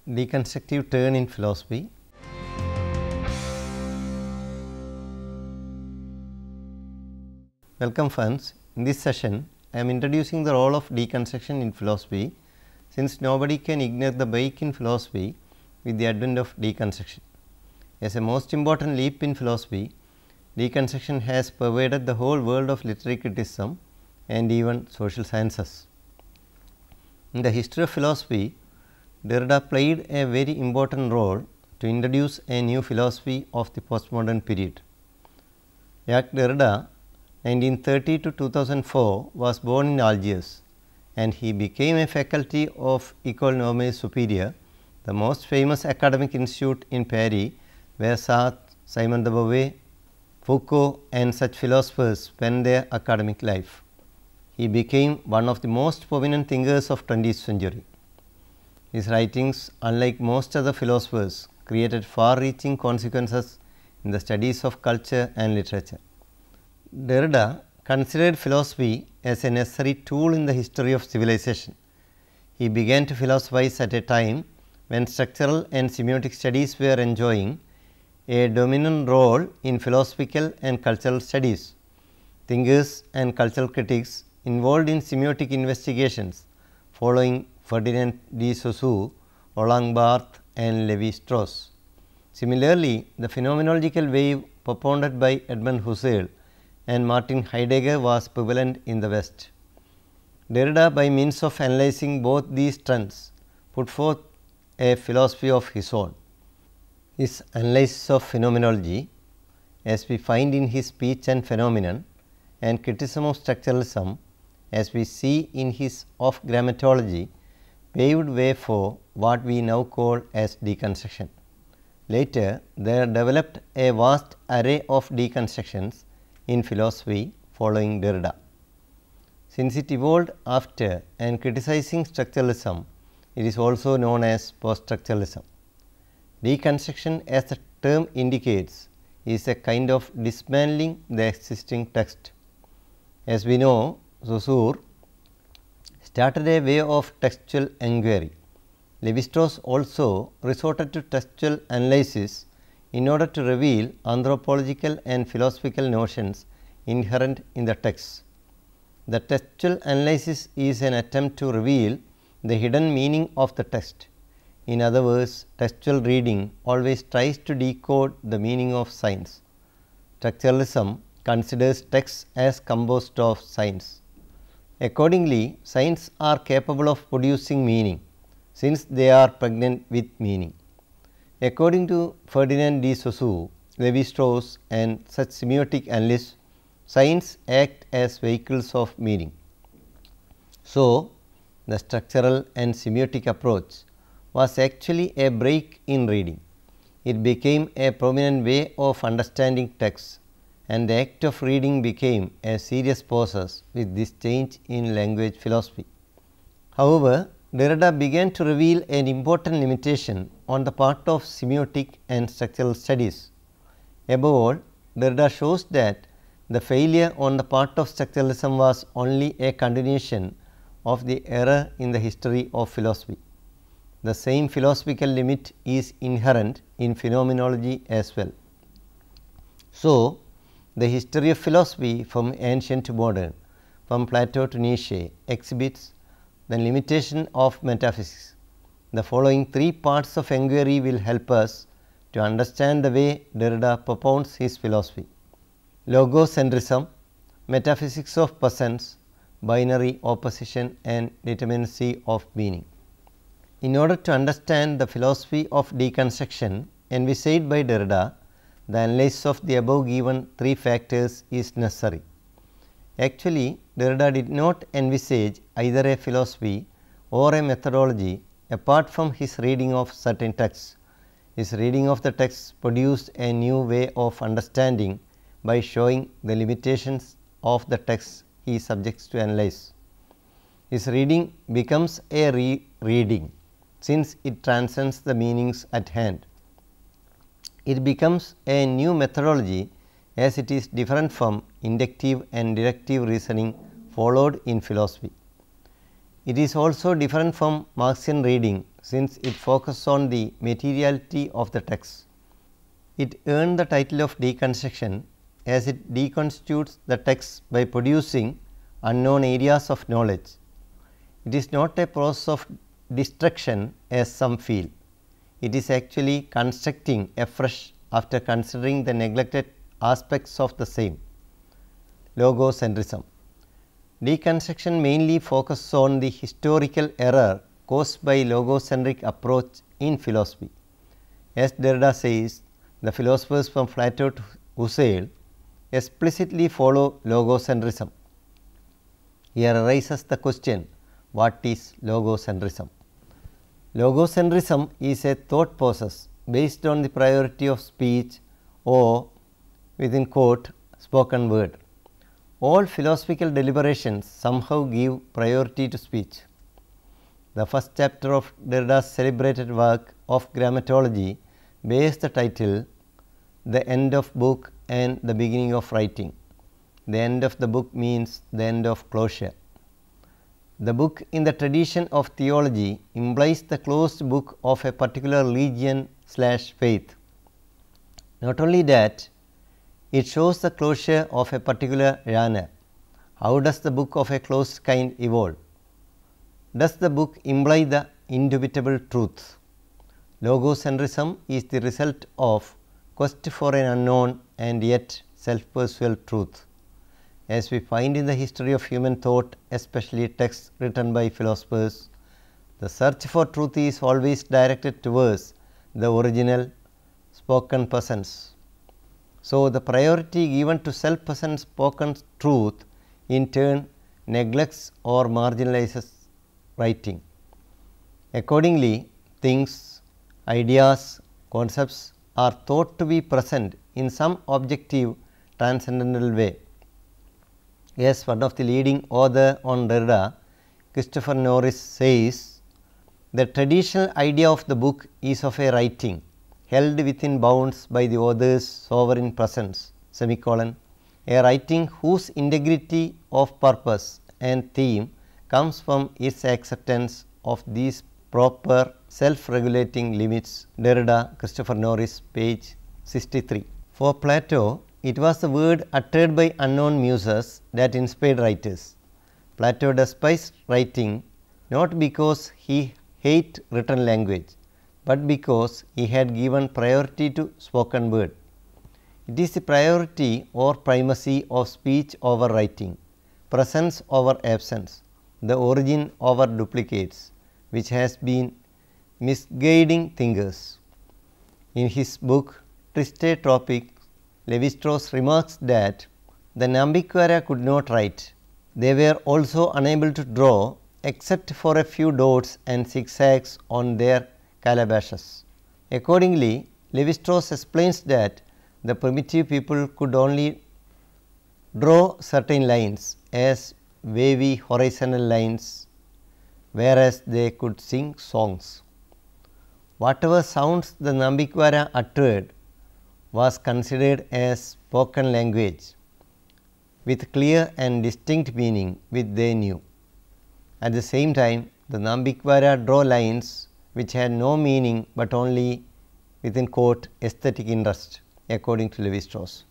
Deconstructive turn in philosophy. Welcome friends. In this session, I am introducing the role of deconstruction in philosophy, since nobody can ignore the break in philosophy with the advent of deconstruction. As a most important leap in philosophy, deconstruction has pervaded the whole world of literary criticism and even social sciences. In the history of philosophy, Derrida played a very important role to introduce a new philosophy of the postmodern period. Jacques Derrida, 1930 to 2004, was born in Algiers, and he became a faculty of École Normale Supérieure, the most famous academic institute in Paris, where Sartre, Simon de Beauvoir, Foucault and such philosophers spent their academic life. He became one of the most prominent thinkers of 20th century. His writings, unlike most other philosophers, created far-reaching consequences in the studies of culture and literature. Derrida considered philosophy as a necessary tool in the history of civilization. He began to philosophize at a time when structural and semiotic studies were enjoying a dominant role in philosophical and cultural studies. Thinkers and cultural critics involved in semiotic investigations following Ferdinand de Saussure, Roland Barthes and Lévi-Strauss. Similarly, the phenomenological wave propounded by Edmund Husserl and Martin Heidegger was prevalent in the West. Derrida, by means of analyzing both these trends, put forth a philosophy of his own. His analysis of phenomenology, as we find in his Speech and Phenomenon, and criticism of structuralism, as we see in his Of Grammatology, paved way for what we now call as deconstruction. Later, there developed a vast array of deconstructions in philosophy following Derrida. Since it evolved after and criticizing structuralism, it is also known as post-structuralism. Deconstruction, as the term indicates, is a kind of dismantling the existing text. As we know, Saussure started a way of textual enquiry. Lévi-Strauss also resorted to textual analysis in order to reveal anthropological and philosophical notions inherent in the text. The textual analysis is an attempt to reveal the hidden meaning of the text. In other words, textual reading always tries to decode the meaning of signs. Structuralism considers texts as composed of signs. Accordingly, signs are capable of producing meaning, since they are pregnant with meaning. According to Ferdinand de Saussure, Lévi-Strauss and such semiotic analysts, signs act as vehicles of meaning. So, the structural and semiotic approach was actually a break in reading. It became a prominent way of understanding texts, and the act of reading became a serious process with this change in language philosophy. However, Derrida began to reveal an important limitation on the part of semiotic and structural studies. Above all, Derrida shows that the failure on the part of structuralism was only a continuation of the error in the history of philosophy. The same philosophical limit is inherent in phenomenology as well. So, the history of philosophy from ancient to modern, from Plato to Nietzsche, exhibits the limitation of metaphysics. The following three parts of enquiry will help us to understand the way Derrida propounds his philosophy: logocentrism, metaphysics of presence, binary opposition and determinacy of meaning. In order to understand the philosophy of deconstruction envisaged by Derrida, the analysis of the above given three factors is necessary. Actually, Derrida did not envisage either a philosophy or a methodology apart from his reading of certain texts. His reading of the texts produced a new way of understanding by showing the limitations of the texts he subjects to analyze. His reading becomes a re-reading, since it transcends the meanings at hand. It becomes a new methodology, as it is different from inductive and deductive reasoning followed in philosophy. It is also different from Marxian reading, since it focuses on the materiality of the text. It earned the title of deconstruction as it deconstitutes the text by producing unknown areas of knowledge. It is not a process of destruction as some feel. It is actually constructing afresh after considering the neglected aspects of the same. Logocentrism. Deconstruction mainly focuses on the historical error caused by logocentric approach in philosophy. As Derrida says, the philosophers from Plato to Husserl explicitly follow logocentrism. Here arises the question, what is logocentrism? Logocentrism is a thought process based on the priority of speech or, within quote, spoken word. All philosophical deliberations somehow give priority to speech. The first chapter of Derrida's celebrated work of grammatology bears the title The End of Book and the Beginning of Writing. The end of the book means the end of closure. The book in the tradition of theology implies the closed book of a particular religion/faith. Not only that, it shows the closure of a particular genre. How does the book of a closed kind evolve? Does the book imply the indubitable truth? Logocentrism is the result of quest for an unknown and yet self-persuasive truth. As we find in the history of human thought, especially texts written by philosophers, the search for truth is always directed towards the original spoken persons. So, the priority given to self-present spoken truth in turn neglects or marginalizes writing. Accordingly, things, ideas, concepts are thought to be present in some objective transcendental way. As one of the leading author on Derrida, Christopher Norris, says, the traditional idea of the book is of a writing held within bounds by the author's sovereign presence, a writing whose integrity of purpose and theme comes from its acceptance of these proper self-regulating limits. Derrida, Christopher Norris, page 63. For Plato, it was the word uttered by unknown muses that inspired writers. Plato despised writing not because he hated written language, but because he had given priority to spoken word. It is the priority or primacy of speech over writing, presence over absence, the origin over duplicates, which has been misguiding thinkers. In his book Triste Tropics, Lévi-Strauss remarks that the Nambikuara could not write. They were also unable to draw except for a few dots and zigzags on their calabashes. Accordingly, Lévi-Strauss explains that the primitive people could only draw certain lines as wavy horizontal lines, whereas they could sing songs. Whatever sounds the Nambikuara uttered was considered as spoken language with clear and distinct meaning which they knew. At the same time, the Nambikuara draw lines which had no meaning but only within quote aesthetic interest, according to Lévi-Strauss.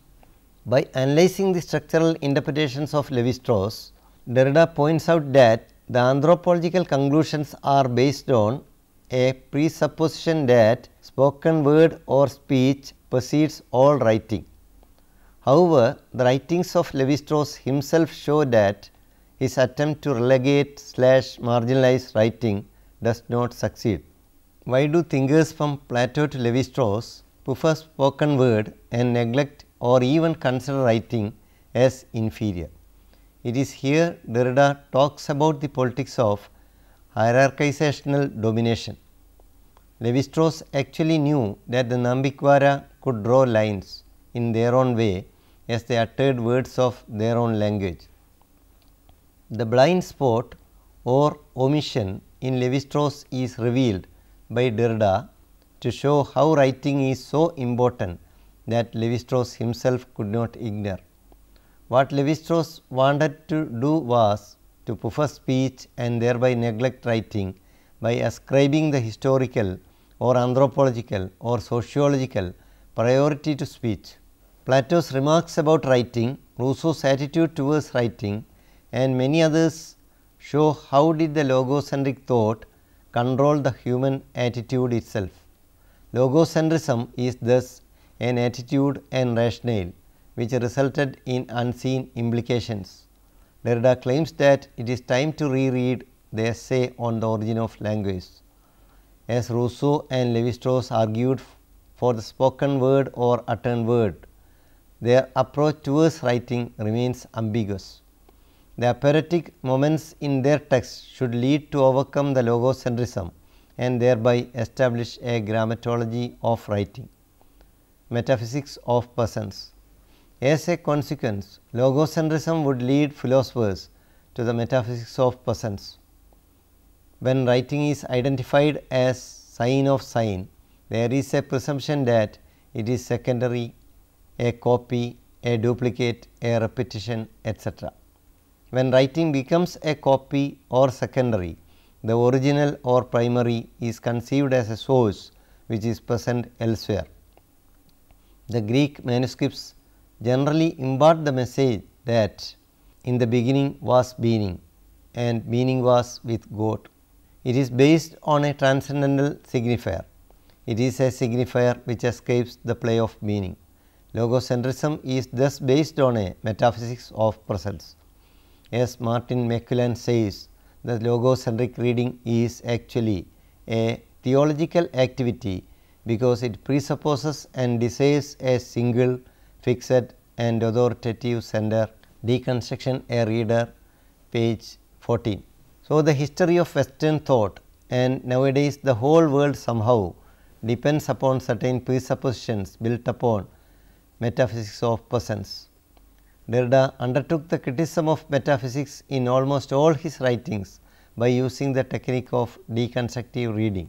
By analyzing the structural interpretations of Lévi-Strauss, Derrida points out that the anthropological conclusions are based on a presupposition that spoken word or speech precedes all writing. However, the writings of Lévi-Strauss himself show that his attempt to relegate/marginalize writing does not succeed. Why do thinkers from Plato to Lévi-Strauss prefer spoken word and neglect or even consider writing as inferior? It is here Derrida talks about the politics of hierarchizational domination. Lévi-Strauss actually knew that the Nambikuara could draw lines in their own way as they uttered words of their own language. The blind spot or omission in Lévi-Strauss is revealed by Derrida to show how writing is so important that Lévi-Strauss himself could not ignore. What Lévi-Strauss wanted to do was to prefer speech and thereby neglect writing by ascribing the historical or anthropological or sociological priority to speech. Plato's remarks about writing, Rousseau's attitude towards writing, and many others show how did the logocentric thought control the human attitude itself. Logocentrism is thus an attitude and rationale which resulted in unseen implications. Derrida claims that it is time to reread the essay on the origin of language. As Rousseau and Lévi-Strauss argued for the spoken word or uttered word, their approach towards writing remains ambiguous. The aperitic moments in their text should lead to overcome the logocentrism and thereby establish a grammatology of writing. Metaphysics of persons. As a consequence, logocentrism would lead philosophers to the metaphysics of persons. When writing is identified as sign of sign, there is a presumption that it is secondary, a copy, a duplicate, a repetition, etc. When writing becomes a copy or secondary, the original or primary is conceived as a source which is present elsewhere. The Greek manuscripts generally impart the message that in the beginning was being and being was with God. It is based on a transcendental signifier. It is a signifier which escapes the play of meaning. Logocentrism is thus based on a metaphysics of presence. As Martin McQuillan says, the logocentric reading is actually a theological activity because it presupposes and desires a single, fixed and authoritative center. Deconstruction a reader, page 14. So, the history of Western thought and nowadays the whole world somehow depends upon certain presuppositions built upon metaphysics of presence. Derrida undertook the criticism of metaphysics in almost all his writings by using the technique of deconstructive reading.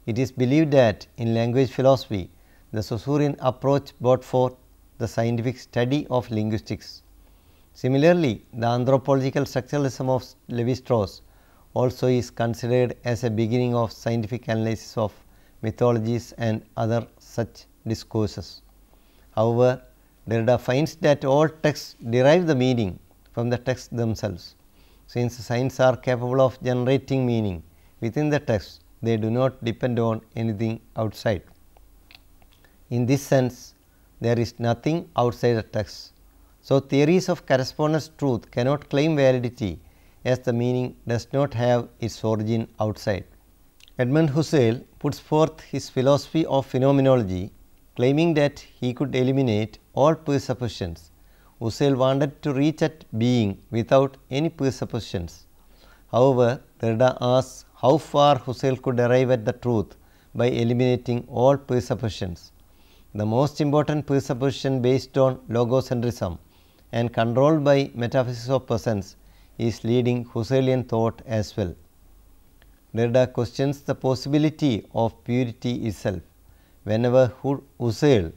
It is believed that in language philosophy, the Saussurean approach brought forth the scientific study of linguistics. Similarly, the anthropological structuralism of Lévi-Strauss also is considered as a beginning of scientific analysis of mythologies and other such discourses. However, Derrida finds that all texts derive the meaning from the texts themselves. Since signs are capable of generating meaning within the text, they do not depend on anything outside. In this sense, there is nothing outside the text. So, theories of correspondence truth cannot claim validity as the meaning does not have its origin outside. Edmund Husserl puts forth his philosophy of phenomenology, claiming that he could eliminate all presuppositions. Husserl wanted to reach at being without any presuppositions. However, Derrida asks how far Husserl could arrive at the truth by eliminating all presuppositions. The most important presupposition based on logocentrism and controlled by metaphysics of presence is leading Husserlian thought as well. Derrida questions the possibility of purity itself. Whenever Husserl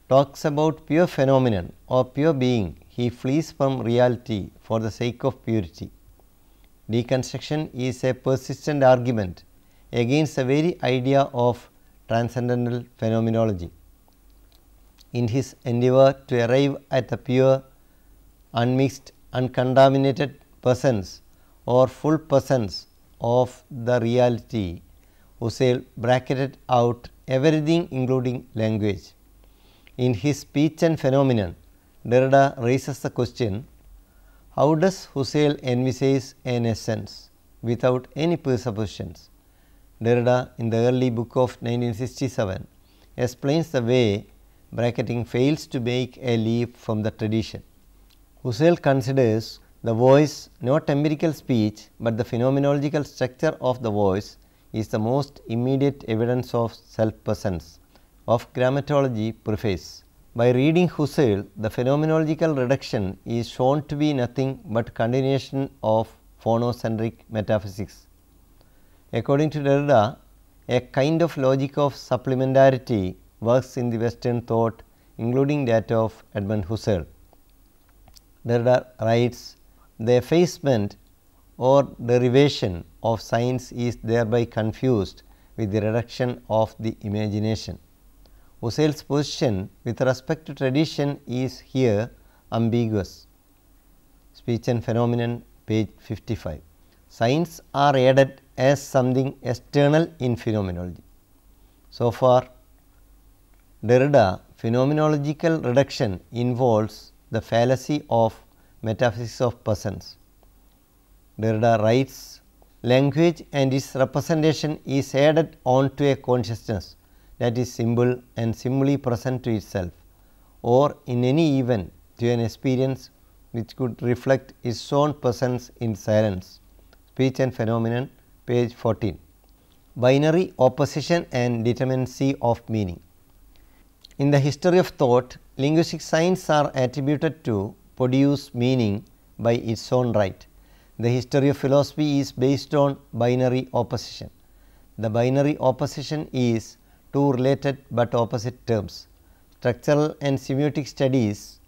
talks about pure phenomenon or pure being, he flees from reality for the sake of purity. Deconstruction is a persistent argument against the very idea of transcendental phenomenology. In his endeavor to arrive at the pure, unmixed, uncontaminated presence or full presence of the reality, Husserl bracketed out everything including language. In his Speech and Phenomenon, Derrida raises the question, how does Husserl envisage an essence without any presuppositions? Derrida in the early book of 1967 explains the way bracketing fails to make a leap from the tradition. Husserl considers the voice not empirical speech, but the phenomenological structure of the voice is the most immediate evidence of self-presence. Of grammatology preface. By reading Husserl, the phenomenological reduction is shown to be nothing but continuation of phonocentric metaphysics. According to Derrida, a kind of logic of supplementarity works in the Western thought, including that of Edmund Husserl. Derrida writes, the effacement or derivation of science is thereby confused with the reduction of the imagination. Husserl's position with respect to tradition is here ambiguous. Speech and Phenomenon, page 55. Signs are added as something external in phenomenology. So far, Derrida, phenomenological reduction involves the fallacy of metaphysics of persons. Derrida writes, language and its representation is added on to a consciousness that is simple and simply present to itself, or in any event to an experience which could reflect its own presence in silence. Speech and Phenomenon, page 14. Binary opposition and determinacy of meaning. In the history of thought, linguistic signs are attributed to produce meaning by its own right. The history of philosophy is based on binary opposition. The binary opposition is two related but opposite terms. Structural and semiotic studies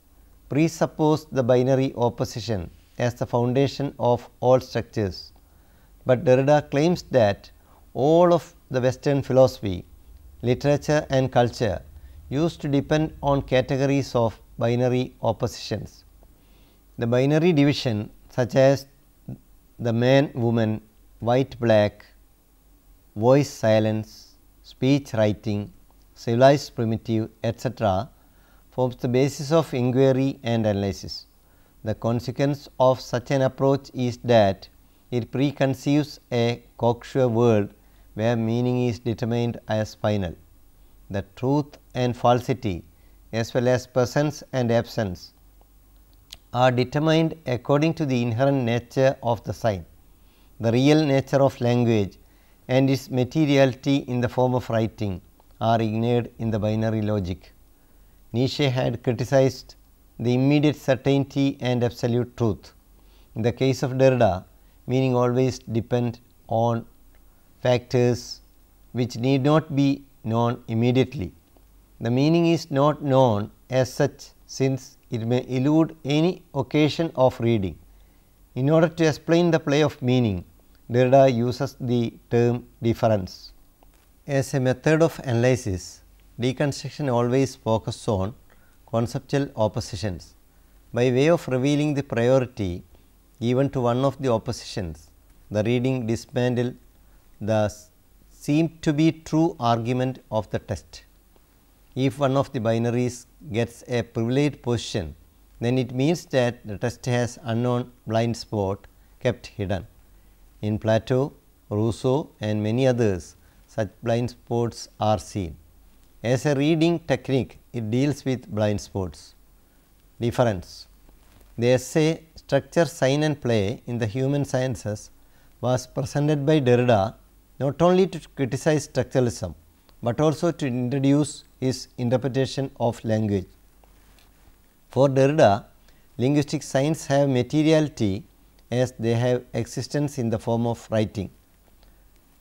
presuppose the binary opposition as the foundation of all structures, but Derrida claims that all of the Western philosophy, literature and culture used to depend on categories of binary oppositions. The binary division, such as the man woman, white black, voice silence, speech writing, civilized primitive, etc., forms the basis of inquiry and analysis. The consequence of such an approach is that it preconceives a cocksure world where meaning is determined as final. The truth and falsity, as well as presence and absence, are determined according to the inherent nature of the sign. The real nature of language and its materiality in the form of writing are ignored in the binary logic. Nietzsche had criticized the immediate certainty and absolute truth. In the case of Derrida, meaning always depends on factors which need not be known immediately. The meaning is not known as such, since it may elude any occasion of reading. In order to explain the play of meaning, Derrida uses the term difference. As a method of analysis, deconstruction always focuses on conceptual oppositions. By way of revealing the priority given to one of the oppositions, the reading dismantles the seemed to be true argument of the text. If one of the binaries gets a privileged position, then it means that the text has unknown blind spot kept hidden. In Plato, Rousseau and many others, such blind spots are seen. As a reading technique, it deals with blind spots. Difference. The essay Structure, Sign and Play in the Human Sciences was presented by Derrida not only to criticize structuralism, but also to introduce his interpretation of language. For Derrida, linguistic signs have materiality as they have existence in the form of writing.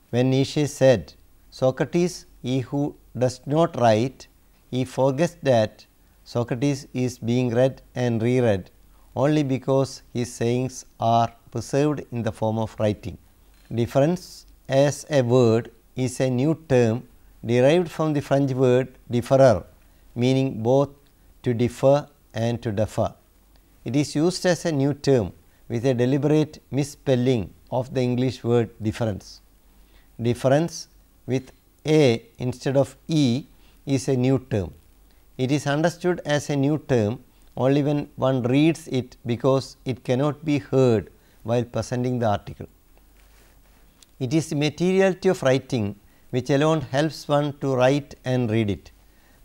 When Nietzsche said, Socrates, he who does not write, he forgets that Socrates is being read and reread only because his sayings are preserved in the form of writing. Difference as a word is a new term derived from the French word differer, meaning both to differ and to defer. It is used as a new term with a deliberate misspelling of the English word difference. Difference with a instead of e is a new term. It is understood as a new term only when one reads it, because it cannot be heard while presenting the article. It is the materiality of writing which alone helps one to write and read it.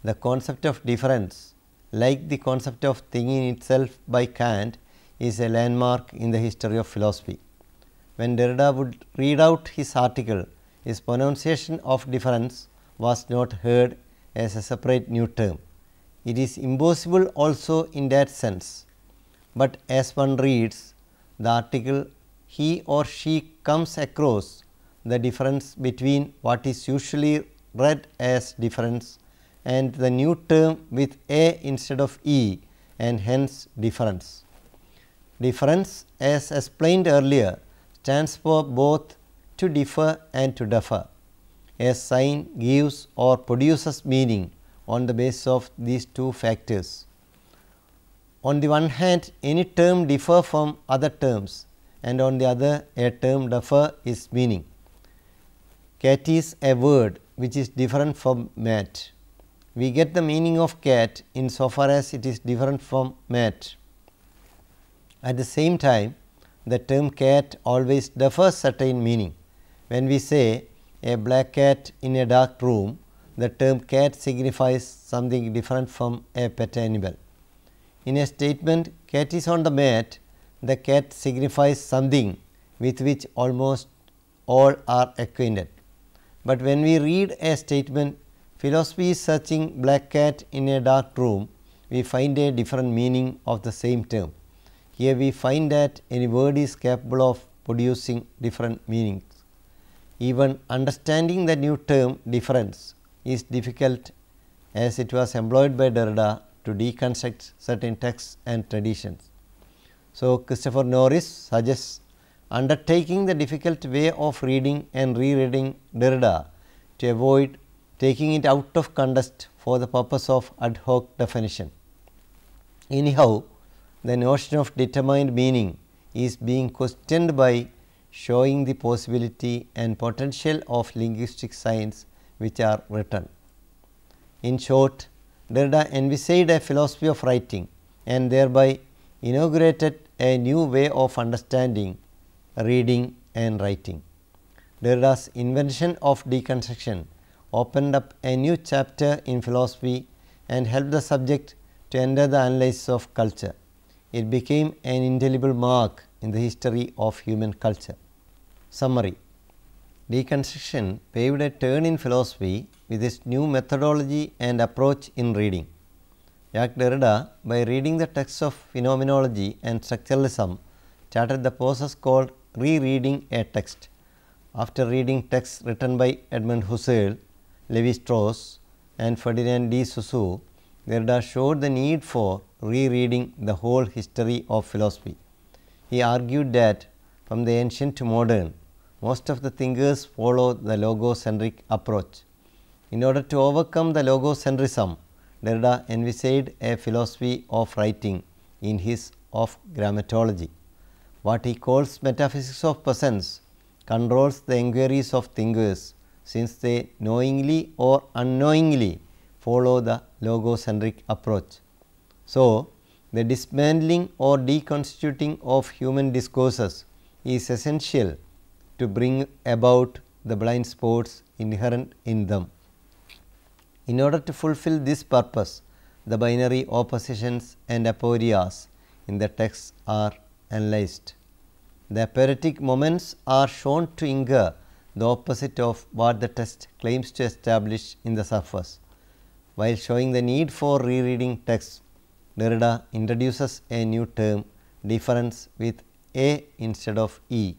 The concept of difference, like the concept of thinking itself by Kant, is a landmark in the history of philosophy. When Derrida would read out his article, his pronunciation of difference was not heard as a separate new term. It is impossible also in that sense, but as one reads the article, he or she comes across the difference between what is usually read as difference and the new term with a instead of e, and hence difference. Difference, as explained earlier, stands for both to differ and to differ. A sign gives or produces meaning on the basis of these two factors. On the one hand, any term differ from other terms, and on the other, a term differ its meaning. Cat is a word which is different from mat. We get the meaning of cat insofar as it is different from mat. At the same time, the term cat always differs certain meaning. When we say a black cat in a dark room, the term cat signifies something different from a pet animal. In a statement, cat is on the mat, the cat signifies something with which almost all are acquainted. But when we read a statement, philosophy is searching black cat in a dark room, we find a different meaning of the same term. Here we find that any word is capable of producing different meanings. Even understanding the new term difference is difficult, as it was employed by Derrida to deconstruct certain texts and traditions. So, Christopher Norris suggests undertaking the difficult way of reading and rereading Derrida to avoid taking it out of context for the purpose of ad hoc definition. Anyhow, the notion of determined meaning is being questioned by showing the possibility and potential of linguistic signs which are written. In short, Derrida envisaged a philosophy of writing and thereby inaugurated a new way of understanding reading and writing. Derrida's invention of deconstruction opened up a new chapter in philosophy and helped the subject to enter the analysis of culture. It became an indelible mark in the history of human culture. Summary: Deconstruction paved a turn in philosophy with its new methodology and approach in reading. Jacques Derrida, by reading the texts of phenomenology and structuralism, started the process called rereading a text. After reading texts written by Edmund Husserl, Lévi-Strauss and Ferdinand de Saussure, Derrida showed the need for rereading the whole history of philosophy. He argued that from the ancient to modern, most of the thinkers follow the logocentric approach. In order to overcome the logocentrism, Derrida envisaged a philosophy of writing in his Of Grammatology. What he calls metaphysics of presence controls the inquiries of thinkers, since they knowingly or unknowingly follow the logocentric approach. So, the dismantling or deconstituting of human discourses is essential to bring about the blind spots inherent in them. In order to fulfill this purpose, the binary oppositions and aporias in the text are analyzed. The aporetic moments are shown to inger the opposite of what the text claims to establish in the surface. While showing the need for rereading texts, Derrida introduces a new term, difference, with A instead of E.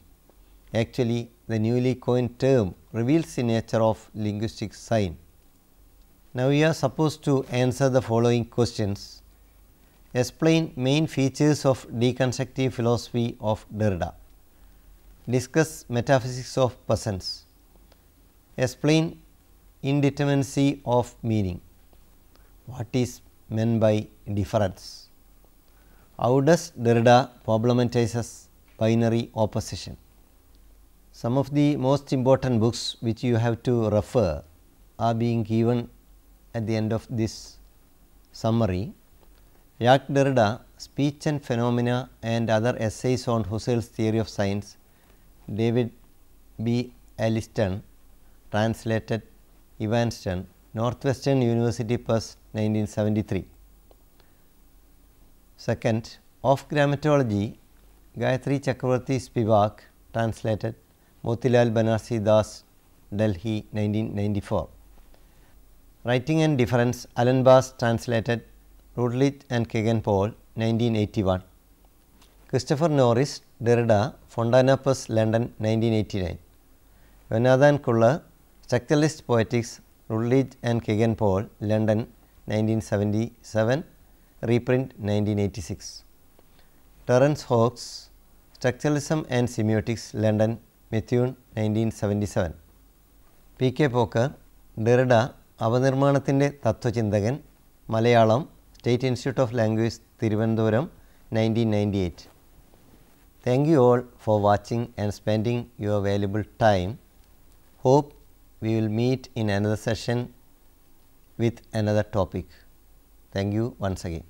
Actually, the newly coined term reveals the nature of linguistic sign. Now, we are supposed to answer the following questions. Explain main features of deconstructive philosophy of Derrida. Discuss metaphysics of presence. Explain indeterminacy of meaning. What is meant by difference? How does Derrida problematizes binary opposition? Some of the most important books which you have to refer are being given at the end of this summary. Jacques Derrida, Speech and Phenomena and Other Essays on Husserl's Theory of Science, David B. Alliston, translated, Evanston, Northwestern University Press, 1973. Second, Of Grammatology, Gayatri Chakravarti Spivak, translated, Motilal Banarsi Das, Delhi, 1994. Writing and Difference, Alan Bass, translated, Routledge and Kegan-Paul, 1981. Christopher Norris, Derrida, Fontana Press, London, 1989. Jonathan Kuller, Structuralist Poetics, Routledge and Kegan-Paul, London, 1977, reprint 1986. Terence Hawkes, Structuralism and Semiotics, London, Methuen, 1977. P. K. Poker, Derrida, അവനിർമ്മാണത്തിൻ്റെ തത്വചിന്തകൻ, Malayalam, State Institute of Language, Thiruvananthapuram, 1998. Thank you all for watching and spending your valuable time. Hope we will meet in another session with another topic. Thank you once again.